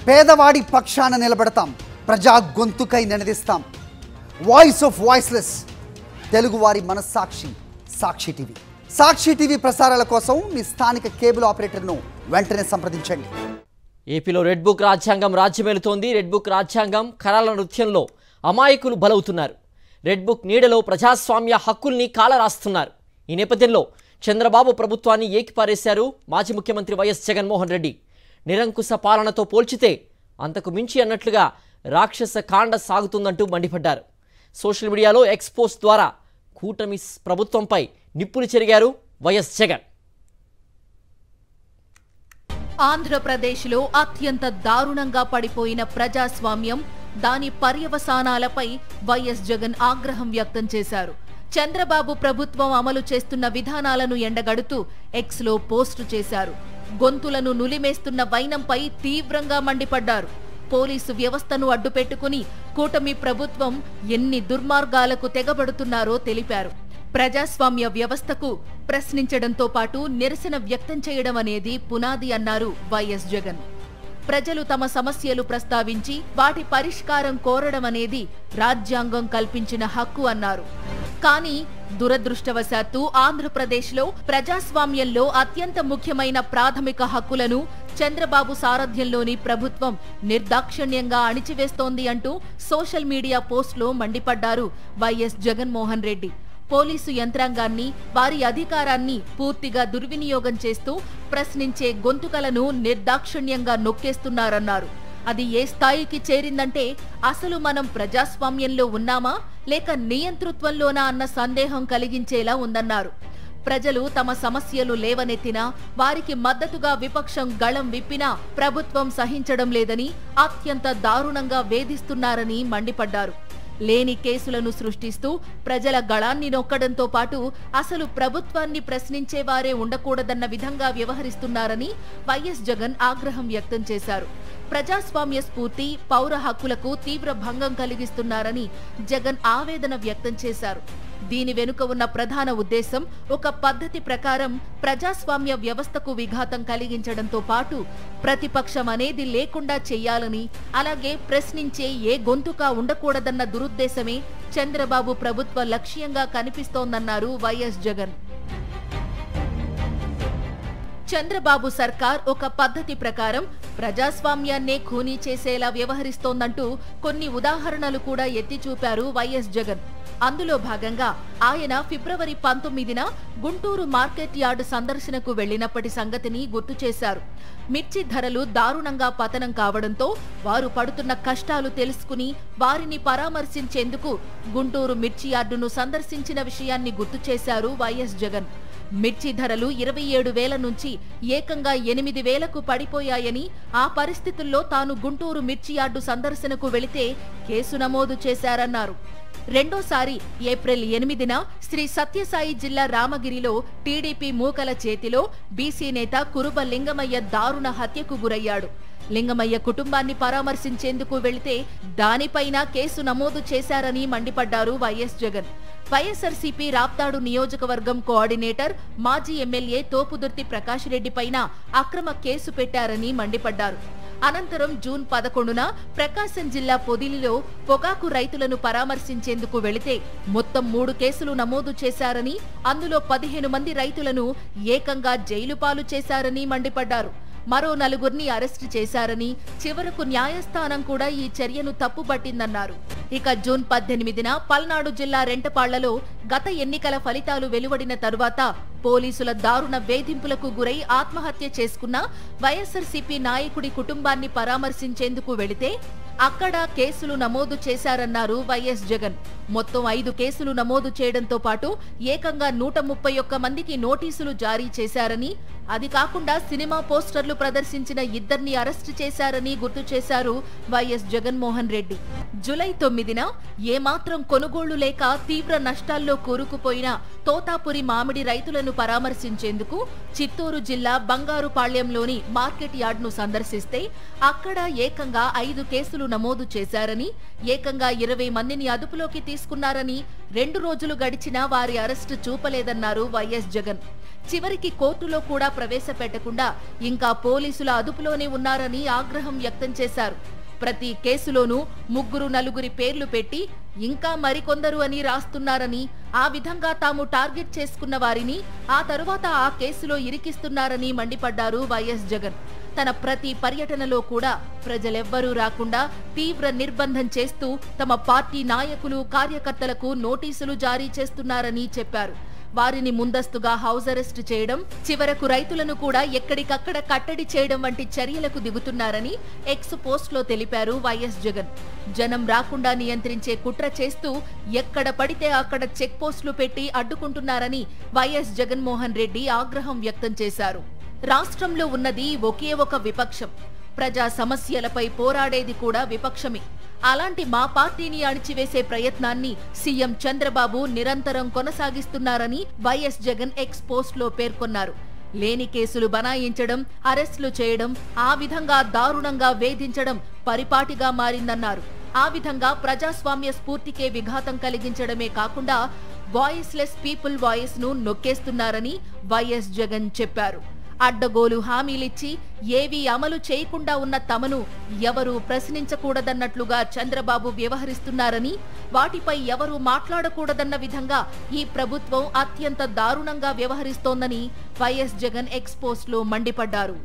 పేదవాడి పక్షాన నిలబడతాం, ప్రజా గొంతుకై నినదిస్తాం. వాయిస్ ఆఫ్ వాయిస్లెస్, తెలుగువారి మనస్సాక్షి సాక్షి టీవీ. సాక్షి టీవీ ప్రసారాల కోసం మీ స్థానిక కేబుల్ ఆపరేటర్ను వెంటనే సంప్రదించండి. ఏపీలో రెడ్ బుక్ రాజ్యాంగం రాజ్యమేలుతోంది. రెడ్ బుక్ రాజ్యాంగం కరాల నృత్యంలో అమాయకులు బలవుతున్నారు. రెడ్ బుక్ నీడలో ప్రజాస్వామ్య హక్కుల్ని కాలరాస్తున్నారు. ఈ నేపథ్యంలో చంద్రబాబు ప్రభుత్వాన్ని ఏకిపారేశారు మాజీ ముఖ్యమంత్రి వైఎస్ జగన్మోహన్ రెడ్డి. నిరంకుశ పాలనతో పోల్చితే అంతకు మించి అన్నట్లుగా రాక్షస కాండ సాగుతుందంటూ మండిపడ్డారు. సోషల్ మీడియాలో ఎక్స్పోస్ట్ ద్వారా కూటమి ప్రభుత్వంపై నిప్పులు చెరిగారు వైఎస్ జగన్. ఆంధ్రప్రదేశ్లో అత్యంత దారుణంగా పడిపోయిన ప్రజాస్వామ్యం, దాని పర్యవసానాలపై వైఎస్ జగన్ ఆగ్రహం వ్యక్తం చేశారు. చంద్రబాబు ప్రభుత్వం అమలు చేస్తున్న విధానాలను ఎండగడుతూ ఎక్స్లో పోస్టు చేశారు. గొంతులను నులిమేస్తున్న వైనంపై తీవ్రంగా మండిపడ్డారు. పోలీసు వ్యవస్థను అడ్డుపెట్టుకుని కూటమి ప్రభుత్వం ఎన్ని దుర్మార్గాలకు తెగబడుతున్నారో తెలిపారు. ప్రజాస్వామ్య వ్యవస్థకు ప్రశ్నించడంతో పాటు నిరసన వ్యక్తం చేయడం అనేది పునాది అన్నారు వైఎస్ జగన్. ప్రజలు తమ సమస్యలు ప్రస్తావించి వాటి పరిష్కారం కోరడం అనేది రాజ్యాంగం కల్పించిన హక్కు అన్నారు. కానీ దురదృష్టవశాత్తు ఆంధ్రప్రదేశ్లో ప్రజాస్వామ్యంలో అత్యంత ముఖ్యమైన ప్రాథమిక హక్కులను చంద్రబాబు సారథ్యంలోని ప్రభుత్వం నిర్దాక్షిణ్యంగా అణిచివేస్తోంది అంటూ సోషల్ మీడియా పోస్టులో మండిపడ్డారు వైఎస్ జగన్మోహన్ రెడ్డి. పోలీసు యంత్రాంగాన్ని, వారి అధికారాన్ని పూర్తిగా దుర్వినియోగం చేస్తూ ప్రశ్నించే గొంతుకలను నిర్దాక్షిణ్యంగా నొక్కేస్తున్నారన్నారు. అది ఏ స్థాయికి చేరిందంటే అసలు మనం ప్రజాస్వామ్యంలో ఉన్నామా లేక నియంతృత్వంలోనా అన్న సందేహం కలిగించేలా ఉందన్నారు. ప్రజలు తమ సమస్యలు లేవనెత్తినా, వారికి మద్దతుగా విపక్షం గళం విప్పినా ప్రభుత్వం సహించడం లేదని, అత్యంత దారుణంగా వేధిస్తున్నారని మండిపడ్డారు. లేని కేసులను సృష్టిస్తూ ప్రజల గళాన్ని నొక్కడంతో పాటు అసలు ప్రభుత్వాన్ని ప్రశ్నించేవారే ఉండకూడదన్న విధంగా వ్యవహరిస్తున్నారని వైఎస్ జగన్ ఆగ్రహం వ్యక్తం చేశారు. ప్రజాస్వామ్య స్ఫూర్తి, పౌర హక్కులకు తీవ్ర భంగం కలిగిస్తున్నారని జగన్ ఆవేదన వ్యక్తం చేశారు. దీని వెనుక ఉన్న ప్రధాన ఉద్దేశం ఒక పద్ధతి ప్రకారం ప్రజాస్వామ్య వ్యవస్థకు విఘాతం కలిగించడంతో పాటు ప్రతిపక్షం అనేది లేకుండా చేయాలని, అలాగే ప్రశ్నించే ఏ గొంతుక ఉండకూడదన్న దురుద్దేశమే చంద్రబాబు ప్రభుత్వ లక్ష్యంగా కనిపిస్తోందన్నారు వైఎస్ జగన్. చంద్రబాబు సర్కార్ ఒక పద్ధతి ప్రకారం ప్రజాస్వామ్యాన్నే ఖూనీ చేసేలా వ్యవహరిస్తోందంటూ కొన్ని ఉదాహరణలు కూడా ఎత్తి చూపారు వైఎస్ జగన్. అందులో భాగంగా ఆయన ఫిబ్రవరి 19న గుంటూరు మార్కెట్ యార్డు సందర్శనకు వెళ్లినప్పటి సంగతిని గుర్తు చేశారు. మిర్చి ధరలు దారుణంగా పతనం కావడంతో వారు పడుతున్న కష్టాలు తెలుసుకుని వారిని పరామర్శించేందుకు గుంటూరు మిర్చి యార్డును సందర్శించిన విషయాన్ని గుర్తు చేశారు వైఎస్ జగన్. మిర్చి ధరలు 27,000 నుంచి ఏకంగా 8,000కు పడిపోయాయని, ఆ పరిస్థితుల్లో తాను గుంటూరు మిర్చి యార్డు సందర్శనకు వెళితే కేసు నమోదు చేశారన్నారు. రెండోసారి ఏప్రిల్ 8న శ్రీ సత్యసాయి జిల్లా రామగిరిలో టీడీపీ మూకల చేతిలో బీసీ నేత కురుబ లింగమయ్య దారుణ హత్యకు గురయ్యాడు. లింగమయ్య కుటుంబాన్ని పరామర్శించేందుకు వెళితే దానిపైన కేసు నమోదు చేశారని మండిపడ్డారు వైఎస్ జగన్. వైఎస్ఆర్సీపీ రాప్తాడు నియోజకవర్గం కోఆర్డినేటర్, మాజీ ఎమ్మెల్యే తోపుదుర్తి ప్రకాష్ రెడ్డి పైన అక్రమ కేసు పెట్టారని మండిపడ్డారు. అనంతరం జూన్ 11న ప్రకాశం జిల్లా పొదిలిలో పొగాకు రైతులను పరామర్శించేందుకు వెళితే మొత్తం 3 కేసులు నమోదు చేశారని, అందులో 15 మంది రైతులను ఏకంగా జైలు పాలు చేశారని మండిపడ్డారు. మరో 4గురిని అరెస్టు చేశారని, చివరకు న్యాయస్థానం కూడా ఈ చర్యను తప్పుపట్టిందన్నారు. ఇక జూన్ 18న పల్నాడు జిల్లా రెంటపాళ్లలో గత ఎన్నికల ఫలితాలు వెలువడిన తరువాత పోలీసుల దారుణ వేధింపులకు గురై ఆత్మహత్య చేసుకున్న వైఎస్ఆర్సీపీ నాయకుడి కుటుంబాన్ని పరామర్శించేందుకు వెళితే అక్కడ కేసులు నమోదు చేశారన్నారు వైఎస్ జగన్. మొత్తం 5 కేసులు నమోదు చేయడంతో పాటు ఏకంగా 131 మందికి నోటీసులు జారీ చేశారని, అది కాకుండా సినిమా పోస్టర్లు ప్రదర్శించిన 2ని అరెస్టు చేశారని గుర్తు చేశారు వైఎస్ జగన్మోహన్ రెడ్డి. జూలై 9న ఏమాత్రం కొనుగోళ్లు లేక తీవ్ర నష్టాల్లో కూరుకుపోయిన తోతాపురి మామిడి రైతులను పరామర్శించేందుకు చిత్తూరు జిల్లా బంగారుపాళ్యంలోని మార్కెట్ యార్డును సందర్శిస్తే అక్కడ ఏకంగా 5 కేసులు నమోదు చేశారని, ఏకంగా 20 మందిని అదుపులోకి తీసుకున్నారని, 2 రోజులు గడిచినా వారి అరెస్టు చూపలేదన్నారు వైఎస్ జగన్. చివరికి కోర్టులో కూడా ప్రవేశపెట్టకుండా ఇంకా పోలీసుల అదుపులోనే ఉన్నారని ఆగ్రహం వ్యక్తం చేశారు. ప్రతి కేసులోనూ 3-4 పేర్లు పెట్టి ఇంకా మరికొందరు అని రాస్తున్నారని, ఆ విధంగా తాము టార్గెట్ చేసుకున్న వారిని ఆ తరువాత ఆ కేసులో ఇరికిస్తున్నారని మండిపడ్డారు వైఎస్ జగన్. తన ప్రతి పర్యటనలో కూడా ప్రజలెవ్వరూ రాకుండా తీవ్ర నిర్బంధం చేస్తూ తమ పార్టీ నాయకులు, కార్యకర్తలకు నోటీసులు జారీ చేస్తున్నారని చెప్పారు. వారిని ముందస్తుగా హౌస్ అరెస్ట్ చేయడం, చివరకు రైతులను కూడా ఎక్కడికక్కడ కట్టడి చేయడం వంటి చర్యలకు దిగుతున్నారని ఎక్స్ పోస్ట్లో తెలిపారు వైఎస్ జగన్. జనం రాకుండా నియంత్రించే కుట్ర చేస్తూ ఎక్కడ పడితే అక్కడ చెక్ పోస్టులు పెట్టి అడ్డుకుంటున్నారని వైఎస్ జగన్మోహన్ రెడ్డి ఆగ్రహం వ్యక్తం చేశారు. రాష్ట్రంలో ఉన్నది ఒకే ఒక విపక్షం. ప్రజా సమస్యలపై పోరాడేది కూడా విపక్షమే. అలాంటి మా పార్టీని అణిచివేసే ప్రయత్నాన్ని సీఎం చంద్రబాబు నిరంతరం కొనసాగిస్తున్నారని వైఎస్ జగన్ ఎక్స్ పోస్ట్లో పేర్కొన్నారు. లేని కేసులు బనాయించడం, అరెస్టులు చేయడం, ఆ విధంగా దారుణంగా వేధించడం పరిపాటిగా మారిందన్నారు. ఆ విధంగా ప్రజాస్వామ్య స్ఫూర్తికే విఘాతం కలిగించడమే కాకుండా వాయిస్లెస్ పీపుల్ వాయిస్ ను నొక్కేస్తున్నారని వైఎస్ జగన్ చెప్పారు. అడ్డగోలు హామీలిచ్చి ఏవీ అమలు చేయకుండా ఉన్న తమను ఎవరూ ప్రశ్నించకూడదన్నట్లుగా చంద్రబాబు వ్యవహరిస్తున్నారని, వాటిపై ఎవరూ మాట్లాడకూడదన్న విధంగా ఈ ప్రభుత్వం అత్యంత దారుణంగా వ్యవహరిస్తోందని వైఎస్ జగన్ ఎక్స్ పోస్ట్లో మండిపడ్డారు.